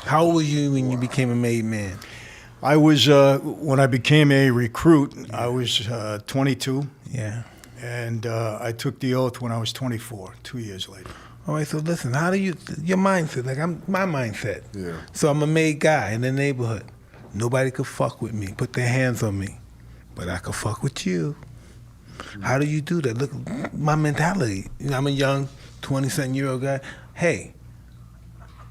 How old were you when you became a made man? I was, when I became a recruit, I was 22. Yeah. And I took the oath when I was 24, 2 years later. All right, so listen, how do you, your mindset, like my mindset. Yeah. So I'm a made guy in the neighborhood. Nobody could fuck with me, put their hands on me, but I could fuck with you. How do you do that? Look, my mentality. You know, I'm a young 20-something-year-old guy. Hey,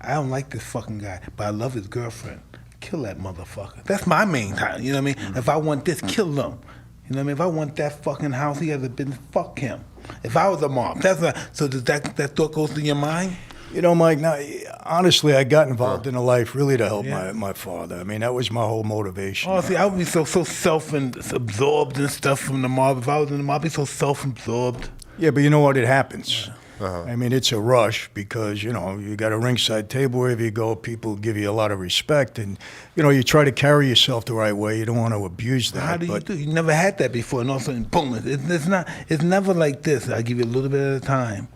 I don't like this fucking guy, but I love his girlfriend. Kill that motherfucker. That's my main time. You know what I mean? If I want this, kill them. You know what I mean? If I want that fucking house, he has a business, fuck him. If I was a mob, so does that thought goes through your mind? You know, Mike, now, honestly, I got involved in the life really to help my father. I mean, that was my whole motivation. Oh, see, I would be so self-absorbed and stuff from the mob. If I was in the mob, I'd be so self-absorbed. Yeah, but you know what? It happens. I mean, it's a rush because, you know, you got a ringside table wherever you go, people give you a lot of respect, and, you know, you try to carry yourself the right way. You don't want to abuse that. How do you do? You never had that before, and all of a sudden, boom, it's never like this. I give you a little bit at a time.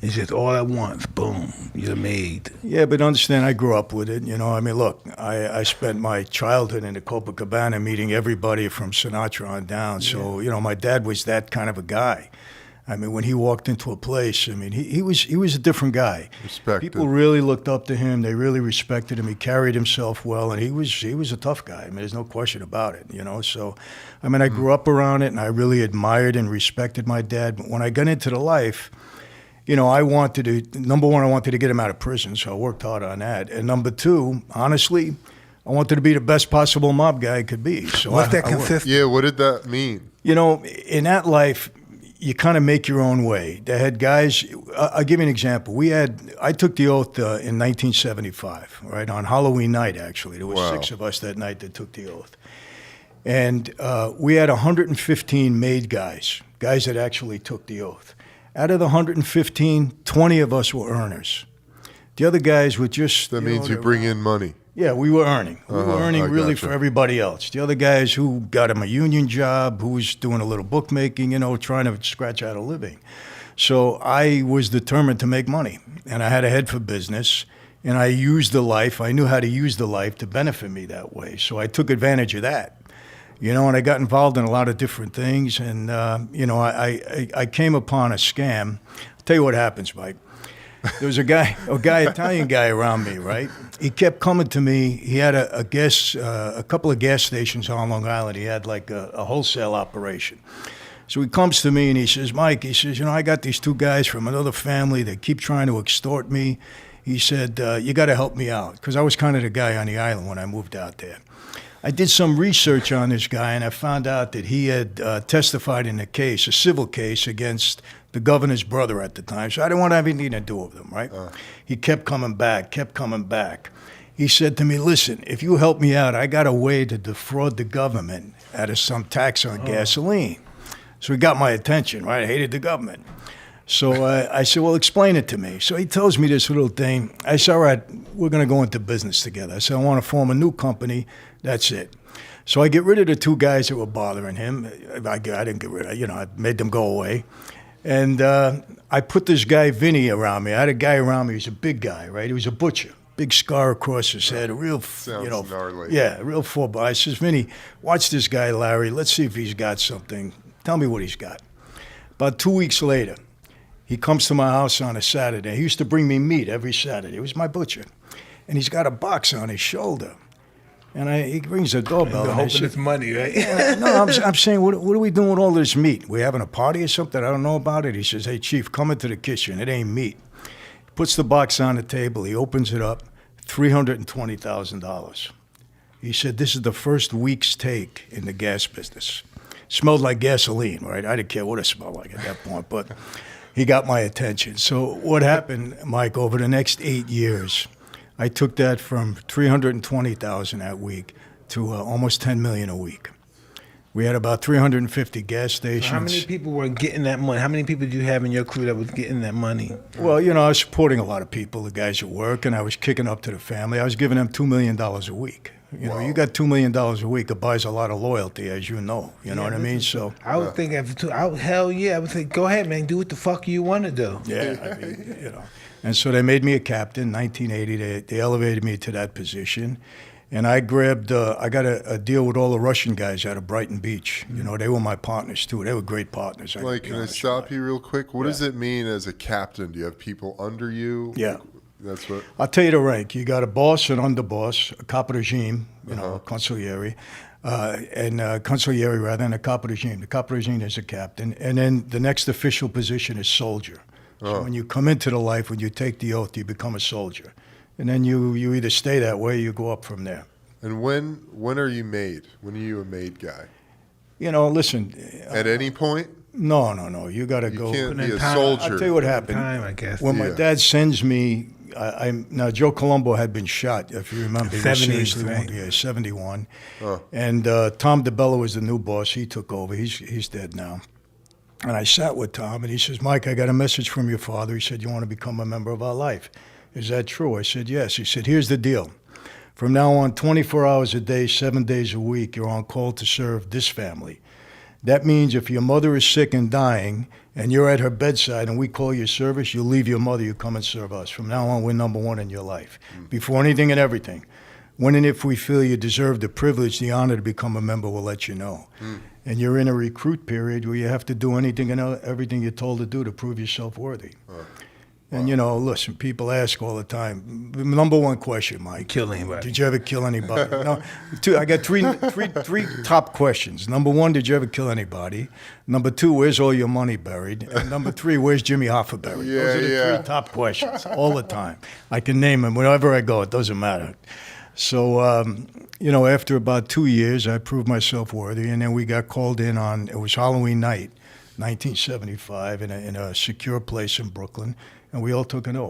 It's just all at once, boom, you're made. Yeah, but understand, I grew up with it. You know, I mean, look, I spent my childhood in the Copacabana meeting everybody from Sinatra on down. So, you know, my dad was that kind of a guy. I mean, when he walked into a place, I mean, he was a different guy. Respected. People really looked up to him. They really respected him. He carried himself well, and he was a tough guy. I mean, there's no question about it, you know. So, I mean, I grew up around it, and I really admired and respected my dad. But when I got into the life, you know, number one, I wanted to get him out of prison, so I worked hard on that. And number two, honestly, I wanted to be the best possible mob guy I could be. So What's that consist? Yeah, what did that mean? You know, in that life, you kind of make your own way. They had guys, I'll give you an example. I took the oath in 1975, right, on Halloween night, actually. There was 6 of us that night that took the oath. And we had 115 made guys that actually took the oath. Out of the 115, 20 of us were earners. The other guys were just... That means you bring in money. Yeah, we were earning. We were earning really for everybody else. The other guys who got him a union job, who was doing a little bookmaking, you know, trying to scratch out a living. So I was determined to make money, and I had a head for business, and I used the life. I knew how to use the life to benefit me that way. So I took advantage of that, you know, and I got involved in a lot of different things. And, you know, I came upon a scam. I'll tell you what happens, Mike. There was a guy, Italian guy around me, right? He kept coming to me. He had a couple of gas stations on Long Island. He had like a wholesale operation. So he comes to me and he says, Mike, he says, you know, I got these 2 guys from another family. They keep trying to extort me. He said, you got to help me out. Because I was kind of the guy on the island when I moved out there. I did some research on this guy, and I found out that he had testified in a civil case against the governor's brother at the time. So I didn't want to have anything to do with him, right? He kept coming back. He said to me, listen, if you help me out, I got a way to defraud the government out of some tax on gasoline. So he got my attention, right? I hated the government. So I said, well, explain it to me. So he tells me this little thing. I said, all right, we're going to go into business together. I said, I want to form a new company. That's it. So I get rid of the 2 guys that were bothering him. I didn't get rid of, you know, I made them go away. And I put this guy, Vinny, around me. I had a guy around me. He was a big guy, right? He was a butcher. Big scar across his head, a real, Sounds gnarly. Yeah, a real 4-bar. I says, Vinny, watch this guy, Larry. Let's see if he's got something. Tell me what he's got. About 2 weeks later, he comes to my house on a Saturday. He used to bring me meat every Saturday. He was my butcher. And he's got a box on his shoulder. And he rings the doorbell. And hoping it's money, right? No, I'm saying, what are we doing with all this meat? We having a party or something? I don't know about it. He says, hey, Chief, come into the kitchen. It ain't meat. He puts the box on the table. He opens it up, $320,000. He said, this is the first week's take in the gas business. Smelled like gasoline, right? I didn't care what it smelled like at that point, but he got my attention. So what happened, Mike, over the next 8 years, I took that from $320,000 that week to almost $10 million a week. We had about 350 gas stations. How many people were getting that money? How many people do you have in your crew that was getting that money? Well, you know, I was supporting a lot of people, the guys at work, and I was kicking up to the family. I was giving them $2 million a week. You know, you got $2 million a week, it buys a lot of loyalty, as you know. You know what I mean? So I would think hell yeah, I would think, go ahead, man, do what the fuck you want to do. yeah, I mean, you know. And so they made me a captain in 1980. They elevated me to that position. And I grabbed, I got a deal with all the Russian guys out of Brighton Beach. You know, they were my partners too. They were great partners. Like, can I stop you real quick? What does it mean as a captain? Do you have people under you? Yeah. That's what. I'll tell you the rank. You got a boss, an underboss, a capo regime, you know, consigliere, consigliere rather, and a capo regime. The capo regime is a captain. And then the next official position is soldier. So when you come into the life, when you take the oath, you become a soldier. And then you either stay that way or you go up from there. And when are you made? When are you a made guy? You know, listen. At any point? No. You got to go. You can't be a time- soldier. I'll tell you what happened. Time, I guess. When my dad sends me, now Joe Colombo had been shot, if you remember. He was 70s, seriously right? wounded. Yeah, 71. And Tom DeBella was the new boss. He took over. He's dead now. And I sat with Tom, and he says, Mike, I got a message from your father. He said, you want to become a member of our life. Is that true? I said, yes. He said, here's the deal. From now on, 24 hours a day, 7 days a week, you're on call to serve this family. That means if your mother is sick and dying, and you're at her bedside and we call your service, you leave your mother, you come and serve us. From now on, we're number one in your life. Before anything and everything. When and if we feel you deserve the privilege, the honor to become a member, we'll let you know. And you're in a recruit period where you have to do anything and everything you're told to do to prove yourself worthy. And, you know, listen, people ask all the time, number one question, Mike. Kill anybody. Did you ever kill anybody? No, I got three top questions. Number one, did you ever kill anybody? Number two, where's all your money buried? And number three, where's Jimmy Hoffa buried? Those are the three top questions all the time. I can name them wherever I go. It doesn't matter. So, you know, after about 2 years, I proved myself worthy, and then we got called in on, it was Halloween night, 1975, in a secure place in Brooklyn. And we all took an oath.